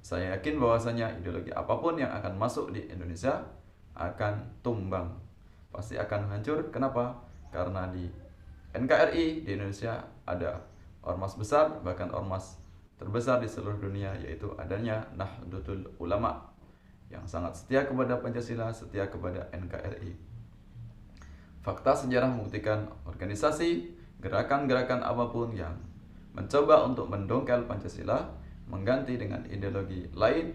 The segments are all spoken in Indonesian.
saya yakin bahwasanya ideologi apapun yang akan masuk di Indonesia akan tumbang, pasti akan hancur. Kenapa? Karena di NKRI di Indonesia ada ormas besar, bahkan ormas terbesar di seluruh dunia, yaitu adanya Nahdlatul Ulama yang sangat setia kepada Pancasila, setia kepada NKRI. Fakta sejarah membuktikan organisasi, gerakan-gerakan apapun yang mencoba untuk mendongkel Pancasila, mengganti dengan ideologi lain,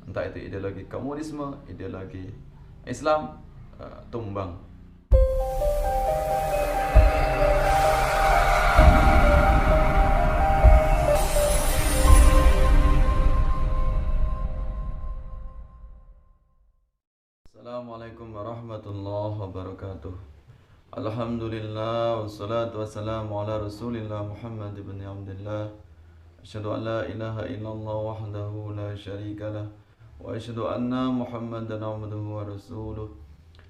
entah itu ideologi komunisme, ideologi Islam, tumbang. Assalamualaikum warahmatullahi wabarakatuh. Alhamdulillah wassalatu wassalamu ala Rasulillah Muhammad ibn Abdullah. Asyhadu an la ilaha illallah wahdahu la syarika lah wa asyhadu anna Muhammadan abduhu wa rasuluh.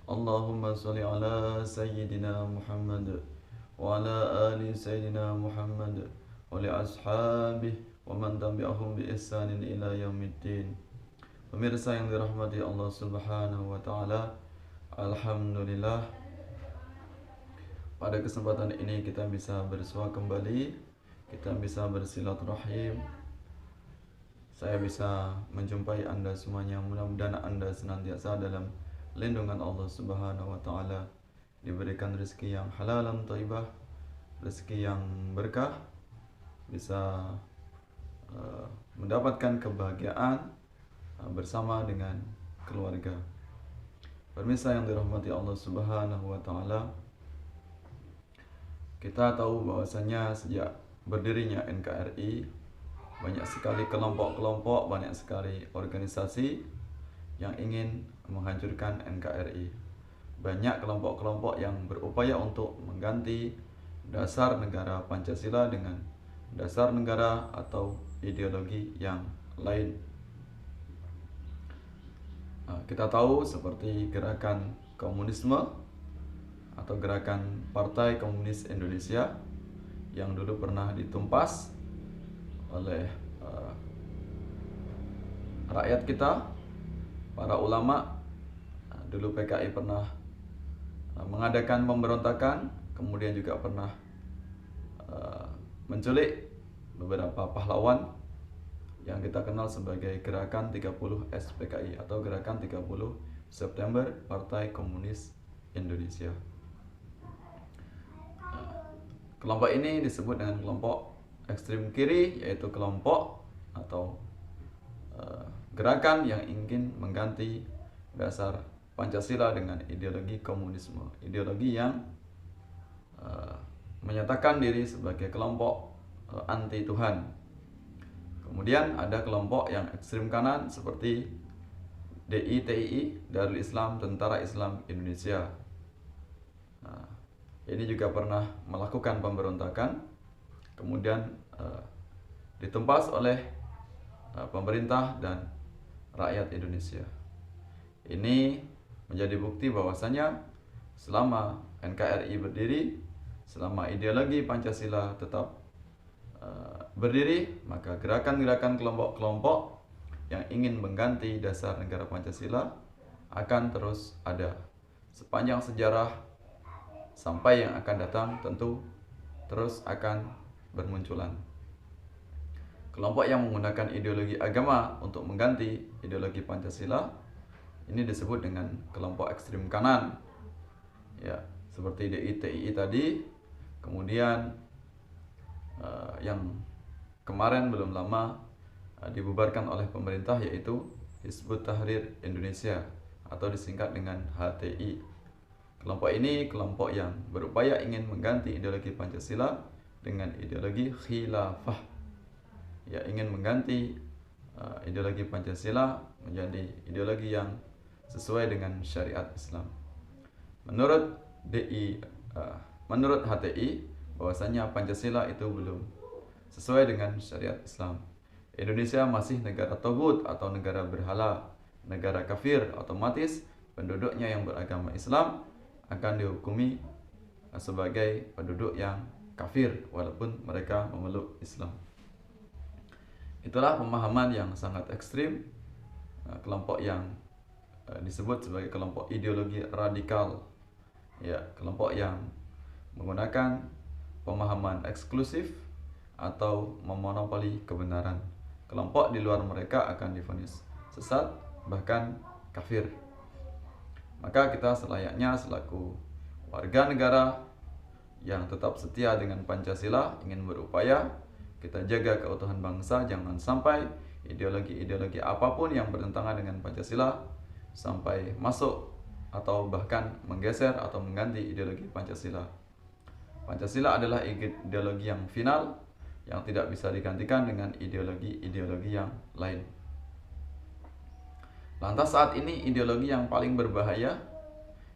Allahumma shalli ala sayyidina Muhammad wa ala ali sayyidina Muhammad wa li ashabihi wa man tabi'ahum bi ihsanin ila yaumiddin. Pemirsa yang dirahmati Allah Subhanahu wa taala, alhamdulillah pada kesempatan ini kita bisa bersua kembali, kita bisa bersilaturahim. Saya bisa menjumpai Anda semuanya. Mudah-mudahan Anda senantiasa dalam lindungan Allah Subhanahu wa taala, diberikan rezeki yang halal dan thayyibah, rezeki yang berkah, bisa mendapatkan kebahagiaan bersama dengan keluarga. Pemirsa yang dirahmati Allah Subhanahu wa taala, kita tahu bahwasanya sejak berdirinya NKRI banyak sekali kelompok-kelompok, banyak sekali organisasi yang ingin menghancurkan NKRI. Banyak kelompok-kelompok yang berupaya untuk mengganti dasar negara Pancasila dengan dasar negara atau ideologi yang lain. Kita tahu seperti gerakan komunisme atau gerakan Partai Komunis Indonesia yang dulu pernah ditumpas oleh rakyat kita, para ulama. Dulu PKI pernah mengadakan pemberontakan, kemudian juga pernah menculik beberapa pahlawan yang kita kenal sebagai Gerakan 30 SPKI atau Gerakan 30 September Partai Komunis Indonesia. Kelompok ini disebut dengan kelompok ekstrem kiri, yaitu kelompok atau gerakan yang ingin mengganti dasar Pancasila dengan ideologi komunisme, ideologi yang menyatakan diri sebagai kelompok anti Tuhan. Kemudian ada kelompok yang ekstrem kanan seperti DITII, Darul Islam Tentara Islam Indonesia. Ini juga pernah melakukan pemberontakan, kemudian ditumpas oleh pemerintah dan rakyat Indonesia. Ini menjadi bukti bahwasanya selama NKRI berdiri, selama ideologi Pancasila tetap berdiri, maka gerakan-gerakan kelompok-kelompok yang ingin mengganti dasar negara Pancasila akan terus ada sepanjang sejarah sampai yang akan datang, tentu terus akan bermunculan. Kelompok yang menggunakan ideologi agama untuk mengganti ideologi Pancasila ini disebut dengan kelompok ekstrem kanan, ya, seperti DITII tadi. Kemudian yang kemarin belum lama dibubarkan oleh pemerintah, yaitu Hizbut Tahrir Indonesia atau disingkat dengan HTI. Kelompok ini kelompok yang berupaya ingin mengganti ideologi Pancasila dengan ideologi khilafah, ya, ingin mengganti ideologi Pancasila menjadi ideologi yang sesuai dengan syariat Islam. Menurut HTI, bahwasanya Pancasila itu belum sesuai dengan syariat Islam. Indonesia masih negara togut atau negara berhala, negara kafir. Otomatis penduduknya yang beragama Islam akan dihukumi sebagai penduduk yang kafir walaupun mereka memeluk Islam. Itulah pemahaman yang sangat ekstrim, kelompok yang disebut sebagai kelompok ideologi radikal, ya, kelompok yang menggunakan pemahaman eksklusif atau memonopoli kebenaran. Kelompok di luar mereka akan divonis sesat, bahkan kafir. Maka kita selayaknya selaku warga negara yang tetap setia dengan Pancasila, ingin berupaya kita jaga keutuhan bangsa, jangan sampai ideologi-ideologi apapun yang bertentangan dengan Pancasila sampai masuk atau bahkan menggeser atau mengganti ideologi Pancasila. Pancasila adalah ideologi yang final, yang tidak bisa digantikan dengan ideologi-ideologi yang lain. Lantas saat ini ideologi yang paling berbahaya,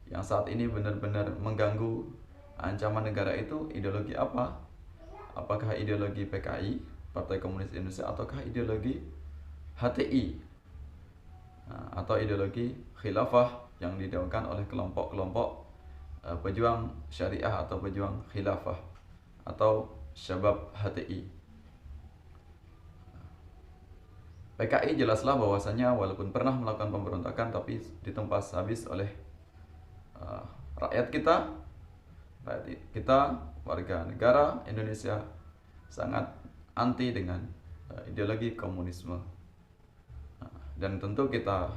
yang saat ini benar-benar mengganggu ancaman negara itu ideologi apa? Apakah ideologi PKI, Partai Komunis Indonesia, ataukah ideologi HTI, atau ideologi khilafah yang digaungkan oleh kelompok-kelompok pejuang syariah atau pejuang khilafah atau Syabab HTI. PKI jelaslah bahwasanya walaupun pernah melakukan pemberontakan tapi ditempas habis oleh rakyat kita, warga negara Indonesia sangat anti dengan ideologi komunisme. Dan tentu kita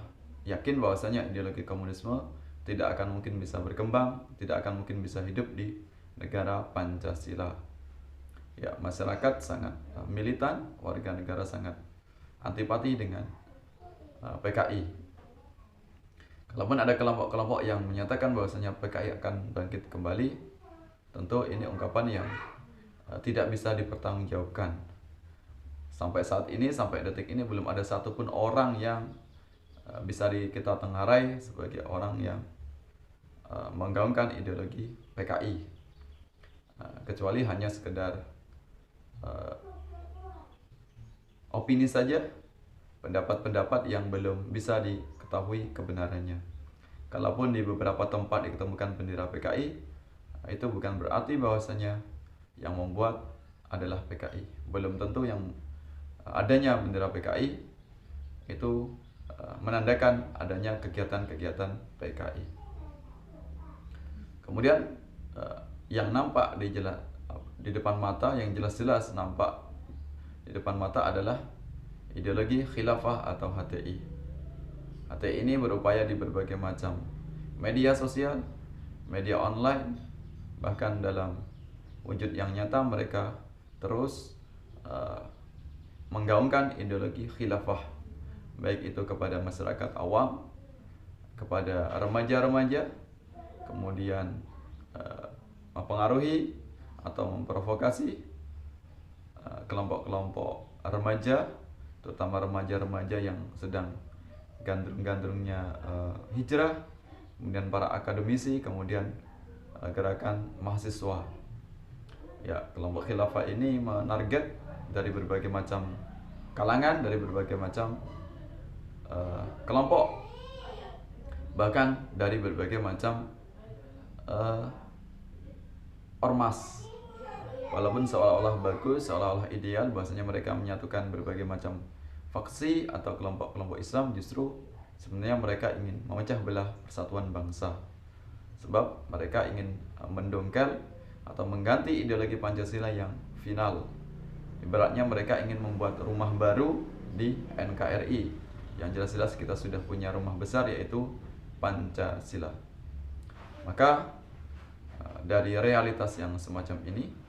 yakin bahwasanya ideologi komunisme tidak akan mungkin bisa berkembang, tidak akan mungkin bisa hidup di negara Pancasila. Ya, masyarakat sangat militan, warga negara sangat antipati dengan PKI. Kalaupun ada kelompok-kelompok yang menyatakan bahwasanya PKI akan bangkit kembali, tentu ini ungkapan yang tidak bisa dipertanggungjawabkan. Sampai saat ini, sampai detik ini belum ada satupun orang yang bisa kita tenggarai sebagai orang yang menggaungkan ideologi PKI, kecuali hanya sekedar opini saja, pendapat-pendapat yang belum bisa diketahui kebenarannya. Kalaupun di beberapa tempat ditemukan bendera PKI, itu bukan berarti bahwasanya yang membuat adalah PKI. Belum tentu yang adanya bendera PKI itu menandakan adanya kegiatan-kegiatan PKI. Kemudian yang nampak di depan mata, yang jelas-jelas nampak di depan mata adalah ideologi khilafah atau HTI. HTI ini berupaya di berbagai macam media sosial, media online, bahkan dalam wujud yang nyata mereka terus menggaungkan ideologi khilafah, baik itu kepada masyarakat awam, kepada remaja-remaja, kemudian mempengaruhi atau memprovokasi kelompok-kelompok remaja, terutama remaja-remaja yang sedang gandrung-gandrungnya hijrah, kemudian para akademisi, kemudian gerakan mahasiswa. Ya, kelompok khilafah ini menarget dari berbagai macam kalangan, dari berbagai macam kelompok, bahkan dari berbagai macam ormas. Walaupun seolah-olah bagus, seolah-olah ideal, bahwasanya mereka menyatukan berbagai macam faksi atau kelompok-kelompok Islam, justru sebenarnya mereka ingin memecah belah persatuan bangsa. Sebab mereka ingin mendongkel atau mengganti ideologi Pancasila yang final. Ibaratnya mereka ingin membuat rumah baru di NKRI. Yang jelas-jelas kita sudah punya rumah besar, yaitu Pancasila. Maka dari realitas yang semacam ini,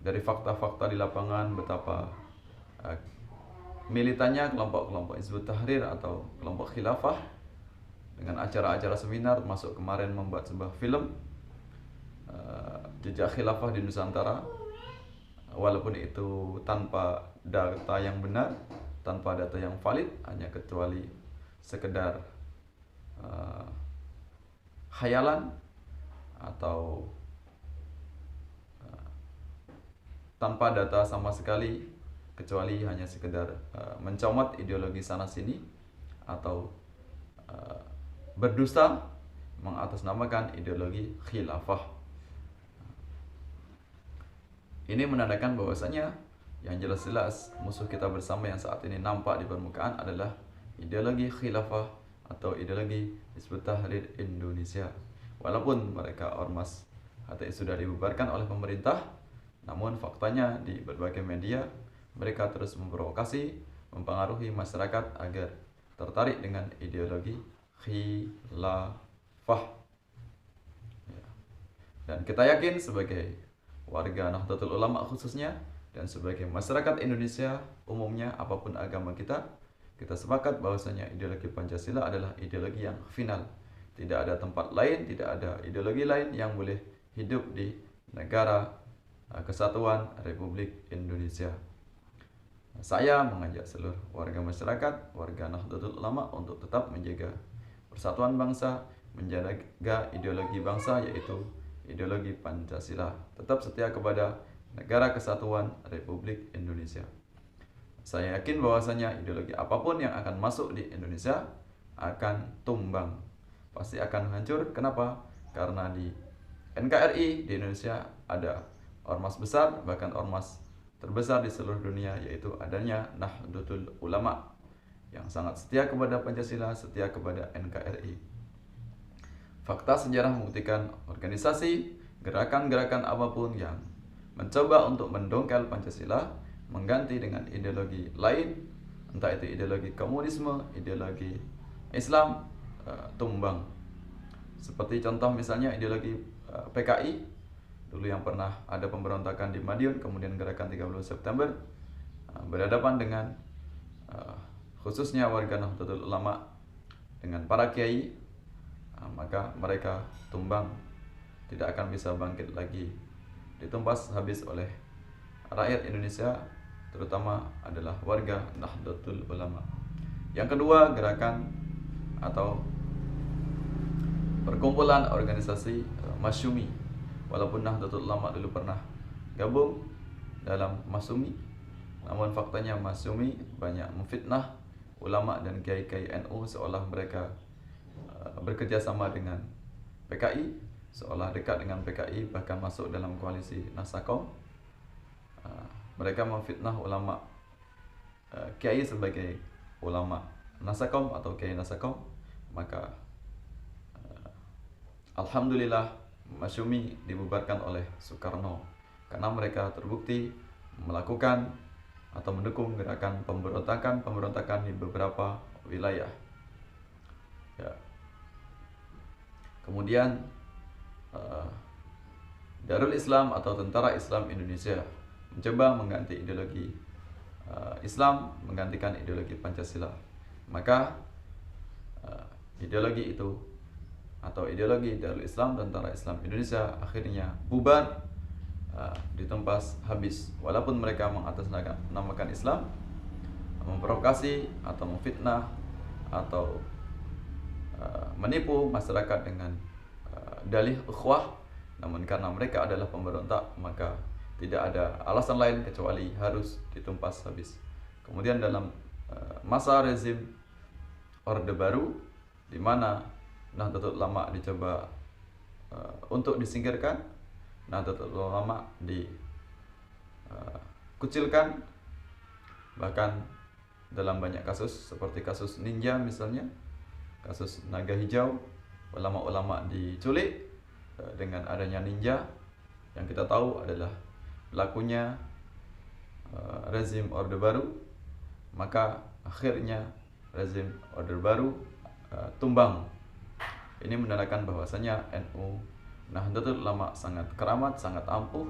dari fakta-fakta di lapangan betapa militannya kelompok-kelompok Hizbut Tahrir atau kelompok khilafah dengan acara-acara seminar, masuk kemarin membuat sebuah film jejak khilafah di Nusantara, walaupun itu tanpa data yang benar, tanpa data yang valid, hanya kecuali sekedar khayalan atau tanpa data sama sekali, kecuali hanya sekedar mencomot ideologi sana sini atau berdusta mengatasnamakan ideologi khilafah. Ini menandakan bahwasanya Yang jelas-jelas musuh kita bersama yang saat ini nampak di permukaan adalah ideologi khilafah atau ideologi Hizbut Tahrir Indonesia. Walaupun mereka ormas HTI sudah dibubarkan oleh pemerintah, namun faktanya di berbagai media mereka terus memprovokasi, mempengaruhi masyarakat agar tertarik dengan ideologi khilafah. Dan kita yakin sebagai warga Nahdlatul Ulama khususnya, dan sebagai masyarakat Indonesia umumnya, apapun agama kita sepakat bahwasanya ideologi Pancasila adalah ideologi yang final. Tidak ada tempat lain, tidak ada ideologi lain yang boleh hidup di negara kesatuan Republik Indonesia. Saya mengajak seluruh warga masyarakat, warga Nahdlatul Ulama untuk tetap menjaga persatuan bangsa, menjaga ideologi bangsa yaitu ideologi Pancasila. Tetap setia kepada negara kesatuan Republik Indonesia. Saya yakin bahwasanya ideologi apapun yang akan masuk di Indonesia akan tumbang, pasti akan hancur. Kenapa? Karena di NKRI di Indonesia ada ormas besar, bahkan ormas terbesar di seluruh dunia, yaitu adanya Nahdlatul Ulama yang sangat setia kepada Pancasila, setia kepada NKRI. Fakta sejarah membuktikan organisasi, gerakan-gerakan apapun yang mencoba untuk mendongkel Pancasila, mengganti dengan ideologi lain, entah itu ideologi komunisme, ideologi Islam, tumbang. Seperti contoh misalnya ideologi PKI, dulu yang pernah ada pemberontakan di Madiun, kemudian gerakan 30 September, berhadapan dengan khususnya warga Nahdlatul Ulama dengan para kiai, maka mereka tumbang, tidak akan bisa bangkit lagi, ditumpas habis oleh rakyat Indonesia, terutama adalah warga Nahdlatul Ulama. Yang kedua, gerakan atau perkumpulan organisasi Masyumi. Walaupun Nahdlatul Ulama dulu pernah gabung dalam Masyumi, namun faktanya Masyumi banyak memfitnah ulama dan kiai-kiai NU seolah mereka bekerja sama dengan PKI, seolah dekat dengan PKI, bahkan masuk dalam koalisi Nasakom. Mereka memfitnah ulama kiai sebagai ulama Nasakom atau kiai Nasakom. Maka alhamdulillah Masyumi dibubarkan oleh Soekarno karena mereka terbukti melakukan atau mendukung gerakan pemberontakan di beberapa wilayah. Ya. Kemudian Darul Islam atau Tentara Islam Indonesia mencoba mengganti ideologi Islam, menggantikan ideologi Pancasila. Maka ideologi itu atau ideologi Darul Islam, Tentara Islam Indonesia akhirnya bubar, ditempas habis. Walaupun mereka mengatasnamakan Islam, memprovokasi atau memfitnah atau menipu masyarakat dengan dalih ukhuwah, namun karena mereka adalah pemberontak, maka tidak ada alasan lain kecuali harus ditumpas habis. Kemudian dalam masa rezim Orde Baru, di mana Nahdlatul Ulama dicoba untuk disingkirkan, Nahdlatul Ulama dikucilkan, bahkan dalam banyak kasus seperti kasus Ninja misalnya, kasus Naga Hijau, ulama-ulama diculik dengan adanya Ninja yang kita tahu adalah pelakunya rezim Orde Baru. Maka akhirnya rezim Orde Baru tumbang. Ini menandakan bahwasanya NU Nahdlatul Ulama sangat keramat, sangat ampuh.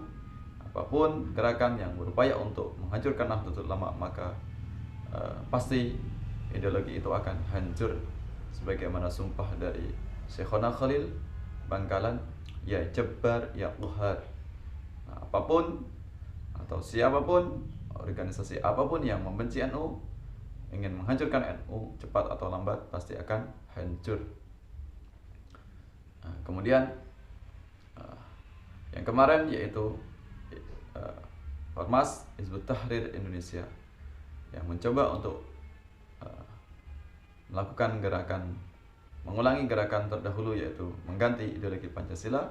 Apapun gerakan yang berupaya untuk menghancurkan Nahdlatul Ulama, maka pasti ideologi itu akan hancur. Sebagaimana sumpah dari Syekhona Khalil Bangkalan, ya Jabbar ya Qahar. Apapun atau siapapun, organisasi apapun yang membenci NU, ingin menghancurkan NU, cepat atau lambat pasti akan hancur. Kemudian yang kemarin yaitu Ormas Hizbut Tahrir Indonesia yang mencoba untuk melakukan gerakan, mengulangi gerakan terdahulu, yaitu mengganti ideologi Pancasila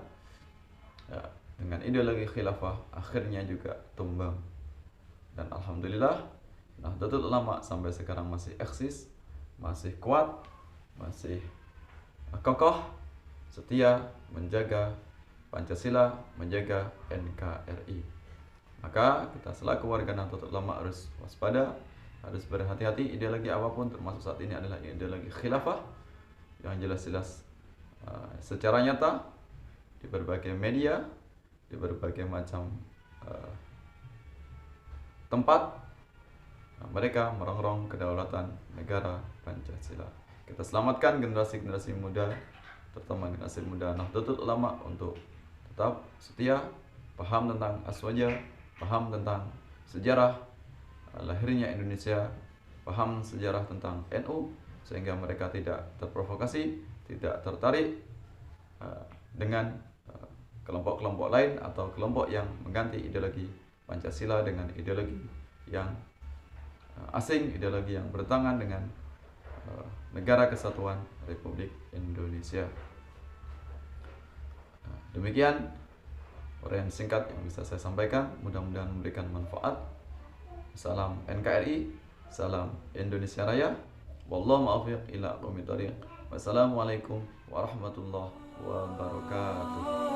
dengan ideologi khilafah, akhirnya juga tumbang. Dan alhamdulillah Nahdlatul Ulama sampai sekarang masih eksis, masih kuat, masih kokoh, setia menjaga Pancasila, menjaga NKRI. Maka kita selaku warga Nahdlatul Ulama harus waspada, harus berhati-hati. Ideologi apapun, termasuk saat ini adalah ideologi khilafah yang jelas-jelas secara nyata di berbagai media, di berbagai macam tempat mereka merongrong kedaulatan negara Pancasila. Kita selamatkan generasi-generasi muda, terutama generasi muda Nahdlatul Ulama, untuk tetap setia, paham tentang aswaja, paham tentang sejarah lahirnya Indonesia, paham sejarah tentang NU, sehingga mereka tidak terprovokasi, tidak tertarik dengan kelompok-kelompok lain atau kelompok yang mengganti ideologi Pancasila dengan ideologi yang asing, ideologi yang bertentangan dengan Negara Kesatuan Republik Indonesia. Demikian uraian singkat yang bisa saya sampaikan, mudah-mudahan memberikan manfaat. Salam NKRI, salam Indonesia Raya. Wallahu muwaffiq ila aqwamit thoriq. Wassalamualaikum warahmatullahi wabarakatuh.